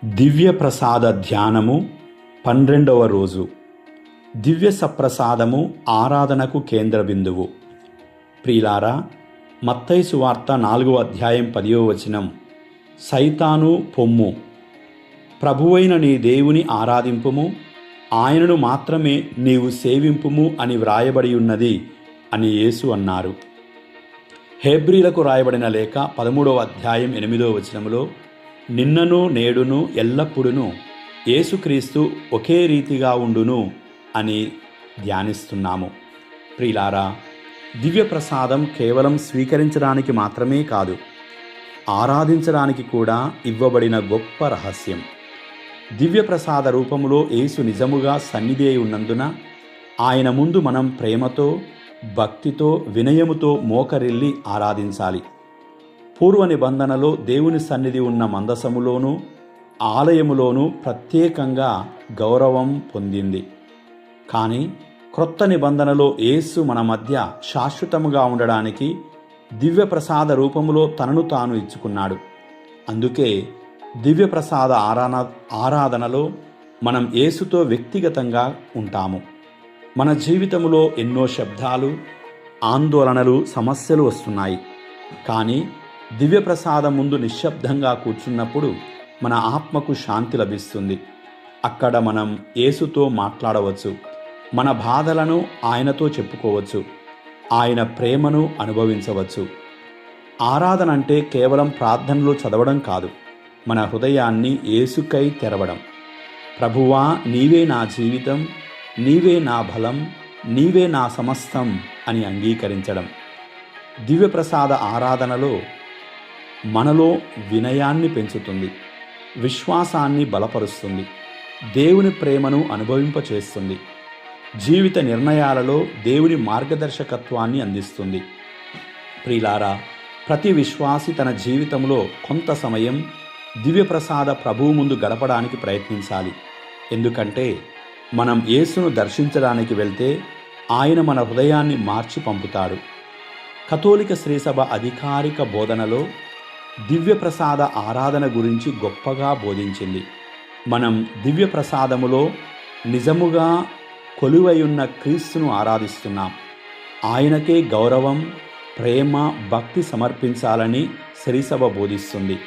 దివ్య ప్రసాద ధ్యానము 12వ రోజు. దివ్య సప్రసాదము ఆరాధనకు కేంద్ర బిందువు. ప్రియులారా, మత్తయి సువార్త 4వ అధ్యాయం 10వ వచనం, సైతాను పొమ్ము, ప్రభువైన నీ దేవుని ఆరాధింపుము, ఆయనను మాత్రమే నీవు సేవింపుము అని వ్రాయబడి ఉన్నది అని యేసు అన్నారు. హెబ్రీలకు రాయబడిన లేఖ 13వ అధ్యాయం 8వ వచనములో, నిన్నను నేడును ఎల్లప్పుడును యేసుక్రీస్తు ఒకే రీతిగా ఉండును అని ధ్యానిస్తున్నాము. ప్రియులారా, దివ్య ప్రసాదం కేవలం స్వీకరించడానికి మాత్రమే కాదు, ఆరాధించడానికి కూడా ఇవ్వబడిన గొప్ప రహస్యం. దివ్య ప్రసాద రూపములో యేసు నిజముగా సన్నిధి అయి ఉన్నందున ఆయన ముందు మనం ప్రేమతో, భక్తితో, వినయముతో మోకరిల్లి ఆరాధించాలి. పూర్వ నిబంధనలో దేవుని సన్నిధి ఉన్న మందసములోనూ ఆలయములోనూ ప్రత్యేకంగా గౌరవం పొందింది. కానీ క్రొత్త నిబంధనలో యేసు మన మధ్య శాశ్వతముగా ఉండడానికి దివ్య ప్రసాద రూపములో తనను తాను ఇచ్చుకున్నాడు. అందుకే దివ్య ప్రసాద ఆరాధనలో మనం యేసుతో వ్యక్తిగతంగా ఉంటాము. మన జీవితంలో ఎన్నో శబ్దాలు, ఆందోళనలు, సమస్యలు వస్తున్నాయి. కానీ దివ్య ప్రసాదం ముందు నిశ్శబ్దంగా కూర్చున్నప్పుడు మన ఆత్మకు శాంతి లభిస్తుంది. అక్కడ మనం యేసుతో మాట్లాడవచ్చు, మన బాధలను ఆయనతో చెప్పుకోవచ్చు, ఆయన ప్రేమను అనుభవించవచ్చు. ఆరాధన అంటే కేవలం ప్రార్థనలు చదవడం కాదు, మన హృదయాన్ని యేసుకై తెరవడం. ప్రభువా, నీవే నా జీవితం, నీవే నా బలం, నీవే నా సమస్తం అని అంగీకరించడం. దివ్య ప్రసాద ఆరాధనలో మనలో వినయాన్ని పెంచుతుంది, విశ్వాసాన్ని బలపరుస్తుంది, దేవుని ప్రేమను అనుభవింపచేస్తుంది, జీవిత నిర్ణయాలలో దేవుని మార్గదర్శకత్వాన్ని అందిస్తుంది. ప్రియులారా, ప్రతి విశ్వాసి తన జీవితంలో కొంత సమయం దివ్య ప్రసాద ప్రభువు ముందు గడపడానికి ప్రయత్నించాలి. ఎందుకంటే మనం యేసును దర్శించడానికి వెళ్తే ఆయన మన హృదయాన్ని మార్చి పంపుతాడు. కథోలిక శ్రీసభ అధికారిక బోధనలో దివ్య ప్రసాద ఆరాధన గురించి గొప్పగా బోధించింది. మనం దివ్య ప్రసాదములో నిజముగా కొలువైయున్న క్రీస్తును ఆరాధిస్తున్నాం. ఆయనకే గౌరవం, ప్రేమ, భక్తి సమర్పించాలని శ్రీసభ బోధిస్తుంది.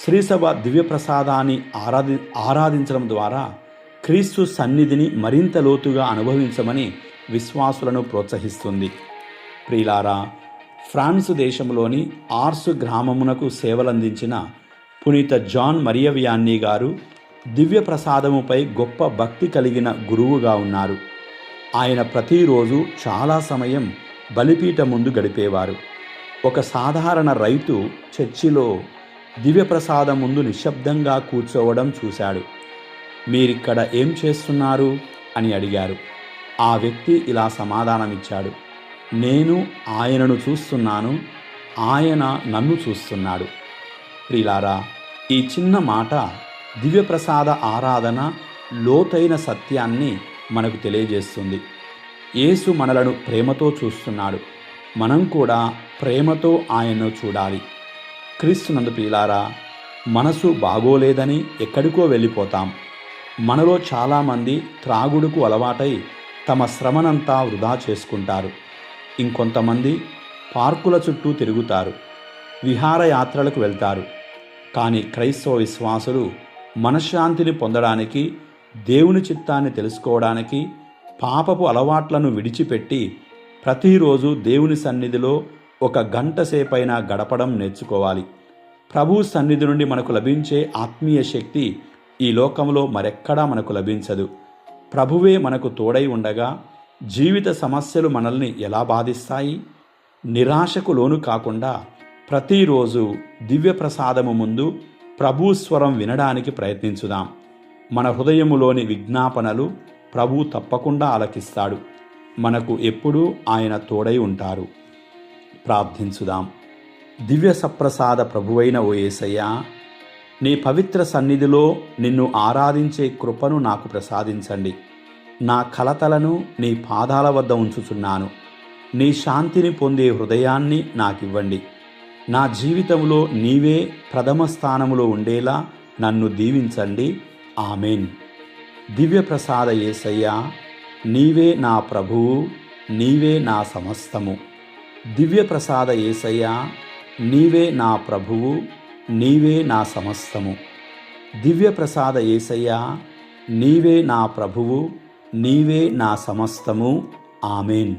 శ్రీసభ దివ్య ప్రసాదాన్ని ఆరాధించడం ద్వారా క్రీస్తు సన్నిధిని మరింత లోతుగా అనుభవించమని విశ్వాసులను ప్రోత్సహిస్తుంది. ప్రియులారా, ఫ్రాన్స్ దేశంలోని ఆర్సు గ్రామమునకు సేవలందించిన పునీత జాన్ మరియ వియాన్నీ గారు దివ్య ప్రసాదముపై గొప్ప భక్తి కలిగిన గురువుగా ఉన్నారు. ఆయన ప్రతిరోజు చాలా సమయం బలిపీఠం ముందు గడిపేవారు. ఒక సాధారణ రైతు చర్చిలో దివ్య ప్రసాదం ముందు నిశ్శబ్దంగా కూర్చోవడం చూశాడు. మీరిక్కడ ఏం చేస్తున్నారు అని అడిగారు. ఆ వ్యక్తి ఇలా సమాధానమిచ్చాడు, నేను ఆయనను చూస్తున్నాను, ఆయన నన్ను చూస్తున్నాడు. ప్రియులారా, ఈ చిన్న మాట దివ్య ప్రసాద ఆరాధన లోతైన సత్యాన్ని మనకు తెలియజేస్తుంది. యేసు మనలను ప్రేమతో చూస్తున్నాడు, మనం కూడా ప్రేమతో ఆయన్ను చూడాలి. క్రీస్తునందు ప్రియులారా, మనసు బాగోలేదని ఎక్కడికో వెళ్ళిపోతాం. మనలో చాలామంది త్రాగుడుకు అలవాటై తమ శ్రమనంతా వృధా చేసుకుంటారు. ఇంకొంతమంది పార్కుల చుట్టూ తిరుగుతారు, విహారయాత్రలకు వెళ్తారు. కానీ క్రైస్తవ విశ్వాసులు మనశ్శాంతిని పొందడానికి, దేవుని చిత్తాన్ని తెలుసుకోవడానికి, పాపపు అలవాట్లను విడిచిపెట్టి ప్రతిరోజు దేవుని సన్నిధిలో 1 గంట సేపైనా గడపడం నేర్చుకోవాలి. ప్రభు సన్నిధి నుండి మనకు లభించే ఆత్మీయ శక్తి ఈ లోకంలో మరెక్కడా మనకు లభించదు. ప్రభువే మనకు తోడై ఉండగా జీవిత సమస్యలు మనల్ని ఎలా బాధిస్తాయి? నిరాశకు లోను కాకుండా ప్రతిరోజు దివ్య ప్రసాదము ముందు ప్రభు స్వరం వినడానికి ప్రయత్నించుదాం. మన హృదయములోని విజ్ఞాపనలు ప్రభు తప్పకుండా ఆలకిస్తాడు. మనకు ఎప్పుడూ ఆయన తోడై ఉంటారు. ప్రార్థించుదాం. దివ్య సప్రసాద ప్రభువైన ఓ యేసయ్యా, నీ పవిత్ర సన్నిధిలో నిన్ను ఆరాధించే కృపను నాకు ప్రసాదించండి. నా కలతలను నీ పాదాల వద్ద ఉంచుచున్నాను. నీ శాంతిని పొందే హృదయాన్ని నాకివ్వండి. నా జీవితంలో నీవే ప్రథమ స్థానములో ఉండేలా నన్ను దీవించండి. ఆమెన్. దివ్యప్రసాద యేసయ్యా, నీవే నా ప్రభువు, నీవే నా సమస్తము. దివ్యప్రసాద యేసయ్యా, నీవే నా ప్రభువు, నీవే నా సమస్తము. దివ్యప్రసాద యేసయ్యా, నీవే నా ప్రభువు, నీవే నా సమస్తము. ఆమెన్.